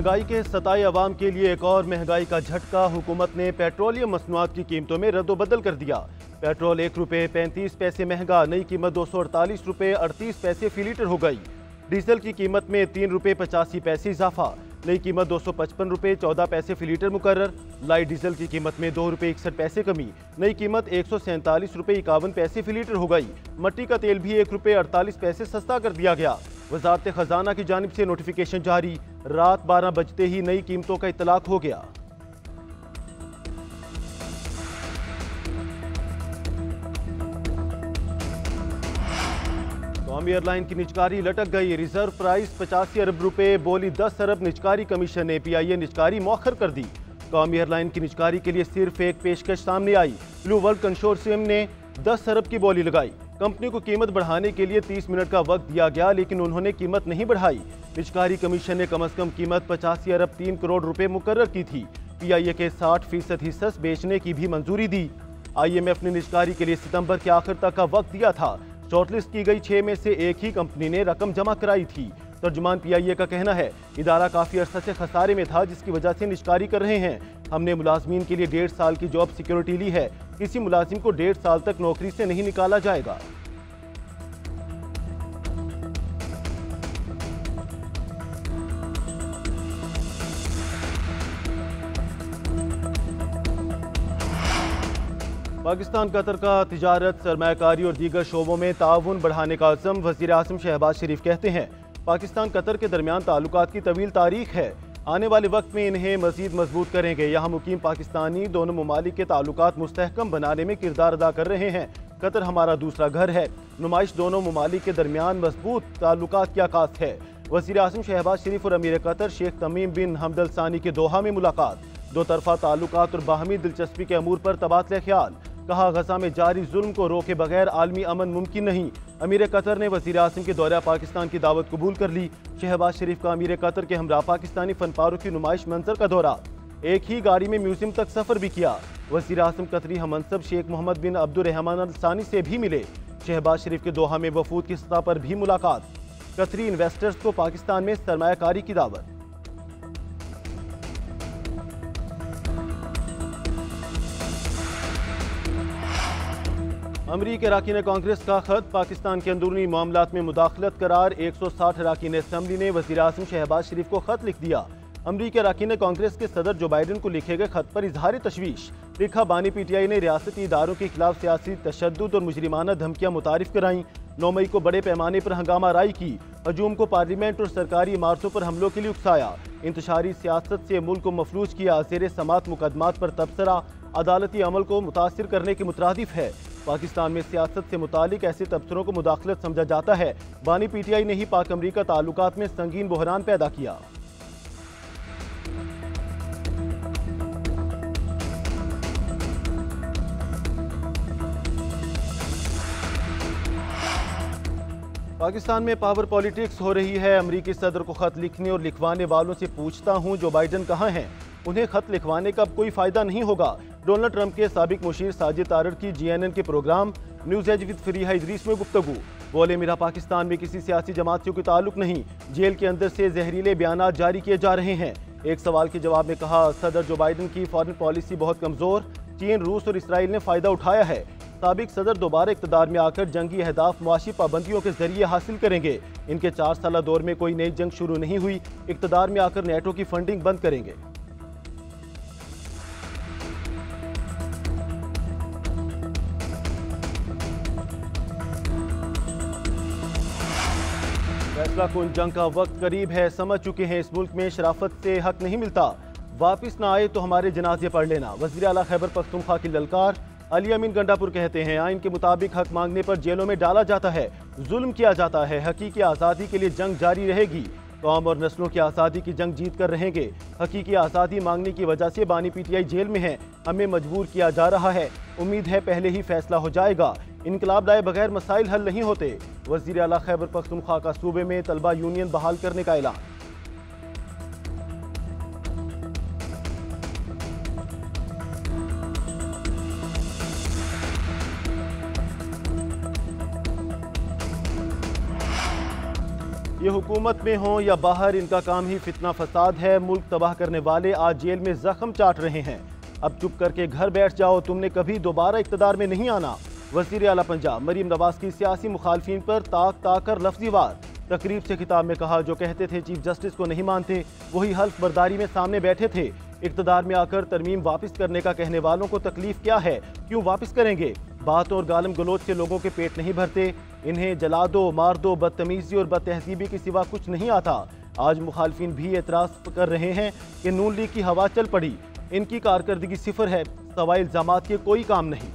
महंगाई के सताए अवाम के लिए एक और महंगाई का झटका। हुकूमत ने पेट्रोलियम मसनूआत की कीमतों में रद्दोबदल कर दिया। पेट्रोल 1 रुपये 35 पैसे महंगा, नई कीमत 248 रुपये 38 पैसे फी लीटर हो गई। डीजल की कीमत में 3 रुपये 85 पैसे इजाफा, नई कीमत 255 रुपये 14 पैसे फी लीटर मुकर्रर। लाइट डीजल की कीमत में 2 रुपये 61 पैसे कमी, नई कीमत 147 रुपये 51 पैसे फी लीटर हो गई। मट्टी का तेल भी 1 रुपये 48 पैसे सस्ता कर दिया गया। वजारत खजाना की जानिब से नोटिफिकेशन जारी, रात 12 बजते ही नई कीमतों का इतलाक हो गया। कौमी एयरलाइन की निजकारी लटक गई। रिजर्व प्राइस 85 अरब रुपए, बोली 10 अरब। निजकारी कमीशन ने PIA निजकारी मौखर कर दी। कौमी एयरलाइन की निजकारी के लिए सिर्फ एक पेशकश सामने आई। ब्लू वर्ल्ड कंसोर्शियम ने 10 अरब की बोली लगाई। कंपनी को कीमत बढ़ाने के लिए 30 मिनट का वक्त दिया गया, लेकिन उन्होंने कीमत नहीं बढ़ाई। निजकारी कमीशन ने कम अज कम कीमत 85 अरब 3 करोड़ रुपए मुकर्रर की थी। PIA के 60% हिस्सा बेचने की भी मंजूरी दी। IMF ने निजकारी के लिए सितंबर के आखिर तक का वक्त दिया था। शॉर्टलिस्ट की गई 6 में से एक ही कंपनी ने रकम जमा कराई थी। तर्जुमान PIA का कहना है, इदारा काफी अरसा से खसारे में था, जिसकी वजह से निजकारी कर रहे हैं। हमने मुलाजमीन के लिए 1.5 साल की जॉब सिक्योरिटी ली है। किसी मुलाजिम को 1.5 साल तक नौकरी से नहीं निकाला जाएगा। पाकिस्तान कतर का तिजारत, सरमायाकारी और दीगर शोबों में ताउन बढ़ाने का अज़्म। वज़ीर आज़म शहबाज शरीफ कहते हैं, पाकिस्तान कतर के दरमियान ताल्लुकात की तवील तारीख है। आने वाले वक्त में इन्हें मजीद मजबूत करेंगे। यहाँ मुकीम पाकिस्तानी दोनों ममालिक के ताल्लुकात मुस्तहकम बनाने में किरदार अदा कर रहे हैं। कतर हमारा दूसरा घर है। नुमाइश दोनों ममालिक के दरमियान मजबूत ताल्लुकात की आकाश है। वज़ीर आज़म शहबाज शरीफ और अमीर कतर शेख तमीम बिन हमद अल सानी के दोहा में मुलाकात। दो तरफा ताल्लुकात और बाहमी दिलचस्पी के अमूर पर तबादले ख्याल। कहा, गजा में जारी जुल्म को रोके बगैर आलमी अमन मुमकिन नहीं। अमीर कतर ने वज़ीर आज़म के दौरा पाकिस्तान की दावत कबूल कर ली। शहबाज शरीफ का अमीर कतर के हमरा पाकिस्तानी फनपारों की नुमाइश मंजर का दौरा। एक ही गाड़ी में म्यूजियम तक सफर भी किया। वज़ीर आज़म कतरी हमनसब शेख मोहम्मद बिन अब्दुर्रहमान अल सानी से भी मिले। शहबाज शरीफ के दोहा में वफूद की सतह पर भी मुलाकात। कतरी इन्वेस्टर्स को पाकिस्तान में सरमायाकारी की दावत। अमरीकी अरकान कांग्रेस का खत, पाकिस्तान के अंदरूनी मामलात में मुदाखलत करार। 160 अरकान असम्बली ने वज़ीर आज़म शहबाज शरीफ को खत लिख दिया। अमरीकी अरकान कांग्रेस के सदर जो बाइडन को लिखे गए खत पर इजहार तशवीश। लिखा, बानी PTI ने रियासती इदारों के खिलाफ सियासी तशद्दुद और मुजरिमाना धमकियां मुतारिफ कराईं। 9 मई को बड़े पैमाने पर हंगामा राई की। हजूम को पार्लियामेंट और सरकारी इमारतों पर हमलों के लिए उकसाया। इंतशारी सियासत से मुल्क को मफलूज किया। ज़ेर समात मुकदमात पर तबसरा अदालती अमल को मुतासिर करने के मुतरादिफ है। पाकिस्तान में सियासत से मुतालिक ऐसे तबसरों को मुदाखलत समझा जाता है। बानी PTI ने ही पाक अमरीका ताल्लुकात में संगीन बहरान पैदा किया। पाकिस्तान में पावर पॉलिटिक्स हो रही है। अमरीकी सदर को खत लिखने और लिखवाने वालों से पूछता हूं, जो बाइडन कहाँ हैं? उन्हें खत लिखवाने का कोई फायदा नहीं होगा। डोनाल्ड ट्रंप के साबिक मुशीर साजिद तारड़ की GNN के program news edge with Fariha Idrees में गुफ्तगू। बोले, मेरा पाकिस्तान में किसी सियासी जमात से कोई ताल्लुक नहीं। जेल के अंदर से जहरीले बयानात जारी किए जा रहे हैं। एक सवाल के जवाब में कहा, सदर जो बाइडन की फॉरेन पॉलिसी बहुत कमजोर, चीन, रूस और इसराइल ने फायदा उठाया है। साबिक सदर दोबारा इक़्तिदार में आकर जंगी अहदाफ मुआशी पाबंदियों के जरिए हासिल करेंगे। इनके 4 साल दौर में कोई नई जंग शुरू नहीं हुई। इक़्तिदार में आकर नेटो की फंडिंग बंद करेंगे। फैसला कुन जंग का वक्त करीब है। समझ चुके हैं इस मुल्क में शराफत से हक नहीं मिलता। वापिस ना आए तो हमारे जनाजे पढ़ लेना। वज़ीर आला खैबर पख्तूनख्वा की ललकार। अली अमीन गंडापुर कहते हैं, आइन के मुताबिक हक मांगने पर जेलों में डाला जाता है, जुल्म किया जाता है। हकीकी आज़ादी के लिए जंग जारी रहेगी। कौम और नस्लों की आज़ादी की जंग जीत कर रहेंगे। हकीकी आज़ादी मांगने की वजह से बानी PTI जेल में है। हमें मजबूर किया जा रहा है। उम्मीद है पहले ही फैसला हो जाएगा। इनकलाब लाए बगैर मसाइल हल नहीं होते। वज़ीर आला खैबर पख्तूनख्वा का सूबे में तलबा यूनियन बहाल करने का ऐलान। ये हुकूमत में हों या बाहर, इनका काम ही फितना फसाद है। मुल्क तबाह करने वाले आज जेल में जख्म चाट रहे हैं। अब चुप करके घर बैठ जाओ, तुमने कभी दोबारा इक़्तिदार में नहीं आना। वज़ीर आला पंजाब मरीम नवाज की सियासी मुखालफिन पर ताक कर लफ्ज़ी वार। तकरीब से खिताब में कहा, जो कहते थे चीफ जस्टिस को नहीं मानते, वही हल्फ बर्दारी में सामने बैठे थे। इक़्तिदार में आकर तरमीम वापस करने का कहने वालों को तकलीफ क्या है, क्यों वापस करेंगे? बात और गालम गलोच से लोगों के पेट नहीं भरते। इन्हें जला दो, मार दो, बदतमीजी और बदतहजीबी के सिवा कुछ नहीं आता। आज मुखालफिन भी एतराज़ कर रहे हैं कि नून लीग की हवा चल पड़ी, इनकी कारकर्दगी सिफर है, सवाए इल्ज़ामात के कोई काम नहीं।